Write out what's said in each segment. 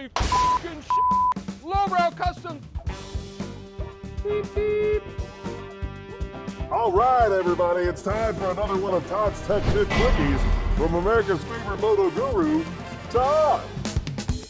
Holy f***ing shit. Lowbrow Customs. Beep, beep. All right, everybody, it's time for another one of Todd's Tech Tip Quickies from America's favorite moto guru, Todd.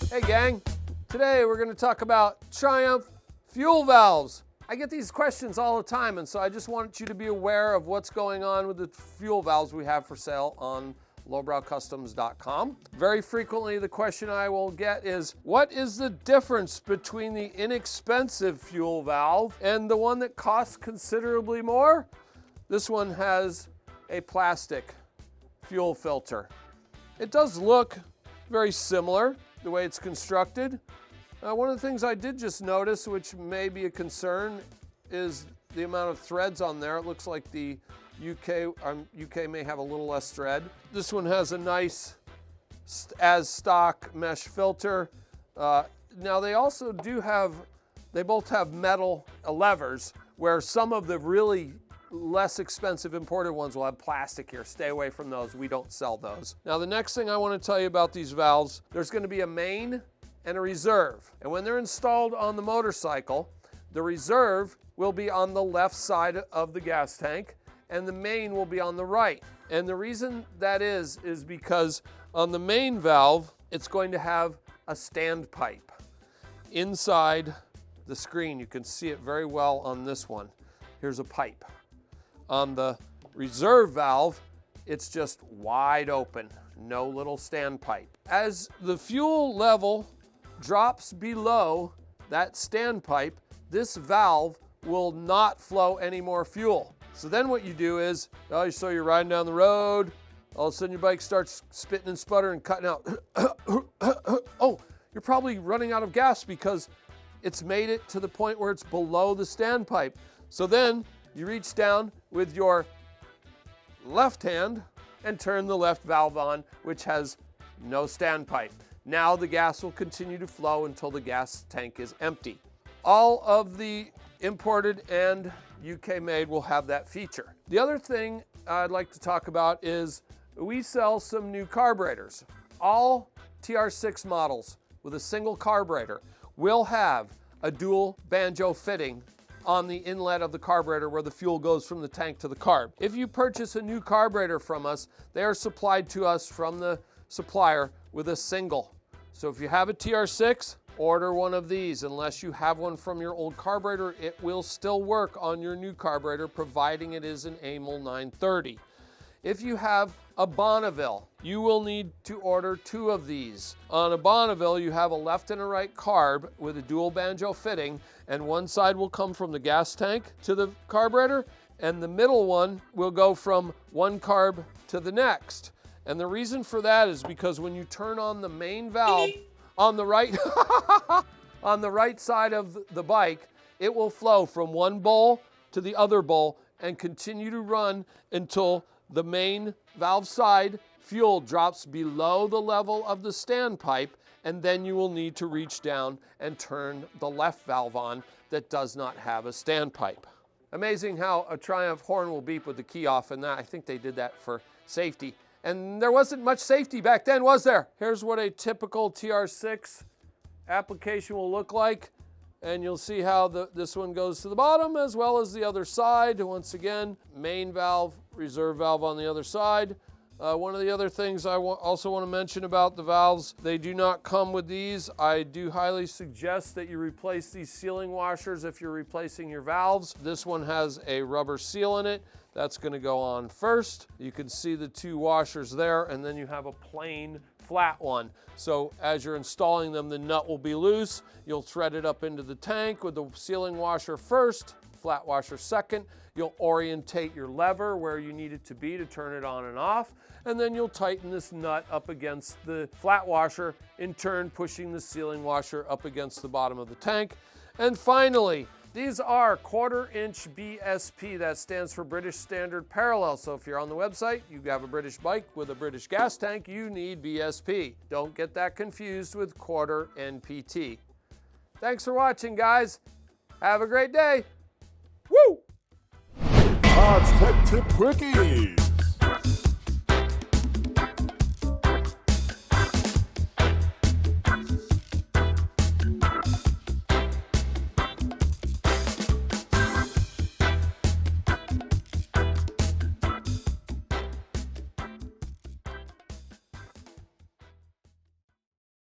Hey, gang. Today we're going to talk about Triumph fuel valves. I get these questions all the time, and so I just want you to be aware of what's going on with the fuel valves we have for sale on lowbrowcustoms.com. Very frequently, the question I will get is, what is the difference between the inexpensive fuel valve and the one that costs considerably more? This one has a plastic fuel filter. It does look very similar, the way it's constructed. One of the things I did just notice, which may be a concern, is the amount of threads on there. It looks like the UK may have a little less thread. This one has a nice as stock mesh filter. Now they also they both have metal levers, where some of the really less expensive imported ones will have plastic here. Stay away from those. We don't sell those. Now the next thing I want to tell you about these valves, there's going to be a main and a reserve. And when they're installed on the motorcycle, the reserve will be on the left side of the gas tank, and the main will be on the right. And the reason that is because on the main valve, it's going to have a standpipe inside the screen. You can see it very well on this one. Here's a pipe. On the reserve valve, it's just wide open, no little standpipe. As the fuel level drops below that standpipe, this valve will not flow any more fuel. So then what you do is, so you're riding down the road, all of a sudden your bike starts spitting and sputtering and cutting out. Oh, you're probably running out of gas because it's made it to the point where it's below the standpipe. So then you reach down with your left hand and turn the left valve on, which has no standpipe. Now the gas will continue to flow until the gas tank is empty. All of the imported and UK made will have that feature. The other thing I'd like to talk about is we sell some new carburetors. All TR6 models with a single carburetor will have a dual banjo fitting on the inlet of the carburetor where the fuel goes from the tank to the carb. If you purchase a new carburetor from us, they are supplied to us from the supplier with a single. So if you have a TR6, order one of these. Unless you have one from your old carburetor, it will still work on your new carburetor, providing it is an Amal 930. If you have a Bonneville, you will need to order 2 of these. On a Bonneville, you have a left and a right carb with a dual banjo fitting, and one side will come from the gas tank to the carburetor, and the middle one will go from one carb to the next. And the reason for that is because when you turn on the main valve on the right, on the right side of the bike, it will flow from one bowl to the other bowl and continue to run until the main valve side fuel drops below the level of the standpipe, and then you will need to reach down and turn the left valve on that does not have a standpipe. Amazing how a Triumph horn will beep with the key off, and that I think they did that for safety. And there wasn't much safety back then, was there? Here's what a typical TR6 application will look like. And you'll see how this one goes to the bottom as well as the other side. Once again, main valve, reserve valve on the other side. One of the other things I also want to mention about the valves, they do not come with these. I do highly suggest that you replace these sealing washers if you're replacing your valves. This one has a rubber seal in it. That's going to go on first. You can see the 2 washers there, and then you have a plain flat one. So as you're installing them, the nut will be loose. You'll thread it up into the tank with the sealing washer first, flat washer second. You'll orientate your lever where you need it to be to turn it on and off, and then you'll tighten this nut up against the flat washer, in turn pushing the sealing washer up against the bottom of the tank. And finally, these are 1/4 inch BSP. That stands for British Standard Parallel. So if you're on the website, you have a British bike with a British gas tank, you need BSP. Don't get that confused with 1/4 NPT. Thanks for watching, guys. Have a great day. Woo! Todd's Tech Tip Quickies.